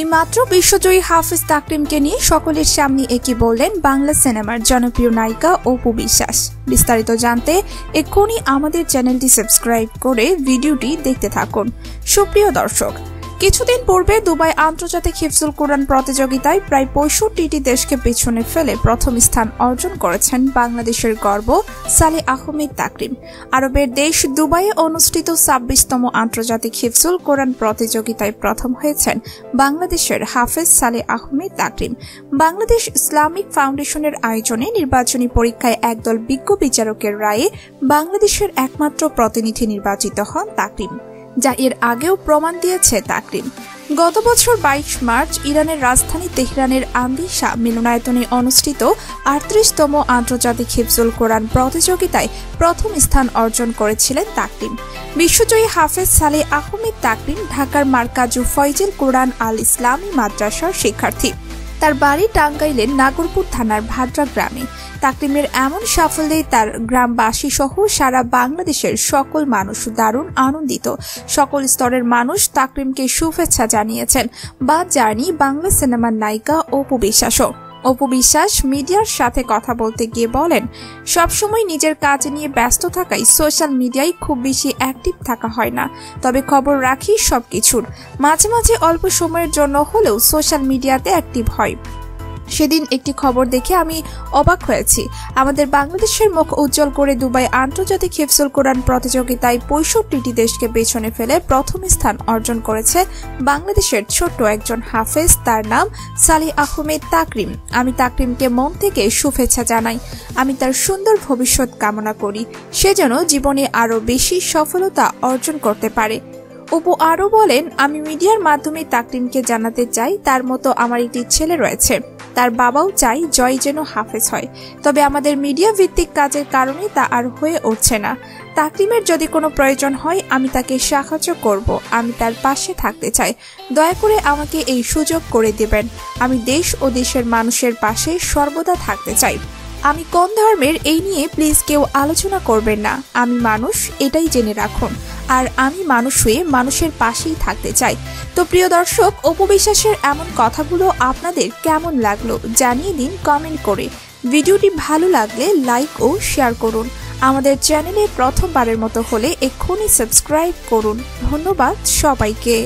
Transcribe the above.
এইমাত্র বিশ্বজয়ী হাফেজ তাকরিমকে নিয়ে সকলের সামনে এগিয়ে বললেন বাংলা সিনেমার জনপ্রিয় নায়িকা অপু বিশ্বাস। বিস্তারিত জানতে এক্ষুনি আমাদের চ্যানেলটি সাবস্ক্রাইব করে ভিডিওটি দেখতে থাকুন। সুপ্রিয় দর্শক, কিছুদিন পূর্বে দুবাই আন্তর্জাতিক হিফজুল কোরআন প্রতিযোগিতায় প্রায় ৬৫টি দেশকে পেছনে ফেলে প্রথম স্থান অর্জন করেছেন বাংলাদেশের গর্ব সালেহ আহমেদ তাকরিম। আরবের দেশ দুবাইয়ে অনুষ্ঠিত ২৬তম আন্তর্জাতিক হিফজুল কোরআন প্রতিযোগিতায় প্রথম হয়েছেন বাংলাদেশের হাফেজ সালেহ আহমেদ তাকরিম। বাংলাদেশ ইসলামিক ফাউন্ডেশনের আয়োজনে নির্বাচনী পরীক্ষায় একদল বিজ্ঞ বিচারকের রায়ে বাংলাদেশের একমাত্র প্রতিনিধি নির্বাচিত হন তাকরিম, যা এর আগেও প্রমাণ দিয়েছে তাকরিম। গত বছর ২২ মার্চ ইরানের রাজধানী তেহরানের আন্দিশা মিলনায়তনে অনুষ্ঠিত ৩৮তম আন্তর্জাতিক হিফজুল কোরআন প্রতিযোগিতায় প্রথম স্থান অর্জন করেছিলেন তাকরিম। বিশ্বজয়ী হাফেজ সালেহ আহমেদ তাকরিম ঢাকার মার্কাজু ফয়জুল কোরআন আল ইসলামী মাদ্রাসার শিক্ষার্থী। তার বাড়ি টাঙ্গাইলের নাগরপুর থানার ভাদ্রা গ্রামে। তাকরিমের এমন সাফল্যে তার গ্রামবাসী সহ সারা বাংলাদেশের সকল মানুষ দারুণ আনন্দিত। সকল স্তরের মানুষ তাকরিমকে শুভেচ্ছা জানিয়েছেন বা জানি বাংলা সিনেমার নায়িকা অপু বিশ্বাসও। অপু বিশ্বাস মিডিয়ার সাথে কথা বলতে গিয়ে বলেন, সবসময় নিজের কাজ নিয়ে ব্যস্ত থাকায় সোশ্যাল মিডিয়ায় খুব বেশি অ্যাক্টিভ থাকা হয় না, তবে খবর রাখি সবকিছুর। মাঝে মাঝে অল্প সময়ের জন্য হলেও সোশ্যাল মিডিয়াতে অ্যাক্টিভ হয়। সেদিন একটি খবর দেখে আমি অবাক হয়েছি। আমাদের বাংলাদেশের মুখ উজ্জ্বল করে দুবাই আন্তর্জাতিক হিফজুল কোরআন প্রতিযোগিতায় ৬৫টি দেশকে পেছনে ফেলে প্রথম স্থান অর্জন করেছে বাংলাদেশের ছোট্ট একজন হাফেজ, তার নাম সালেহ আহমেদ তাকরিম। আমি তাকরিমকে মন থেকে শুভেচ্ছা জানাই। আমি তার সুন্দর ভবিষ্যৎ কামনা করি, সে যেন জীবনে আরও বেশি সফলতা অর্জন করতে পারে। অপু আরও বলেন, আমি মিডিয়ার মাধ্যমে তাকরিমকে জানাতে চাই তার মতো আমার একটি ছেলে রয়েছে। তার বাবাও চাই জয় যেন হাফেজ হয়, তবে আমাদের মিডিয়া ভিত্তিক কাজের কারণে তা আর হয়ে উঠছে না। তাকরিমের যদি কোনো প্রয়োজন হয় আমি তাকে সাহায্য করব, আমি তার পাশে থাকতে চাই। দয়া করে আমাকে এই সুযোগ করে দেবেন। আমি দেশ ও দেশের মানুষের পাশে সর্বদা থাকতে চাই। আমি কোন ধর্মের এই নিয়ে প্লিজ কেউ আলোচনা করবেন না। আমি মানুষ, এটাই জেনে রাখুন। আর আমি মানুষ হয়ে মানুষের পাশেই থাকতে চাই। তো প্রিয় দর্শক, অপু বিশ্বাসের এমন কথাগুলো আপনাদের কেমন লাগলো জানিয়ে দিন কমেন্ট করে। ভিডিওটি ভালো লাগলে লাইক ও শেয়ার করুন। আমাদের চ্যানেলে প্রথমবারের মতো হলে এক্ষুনি সাবস্ক্রাইব করুন। ধন্যবাদ সবাইকে।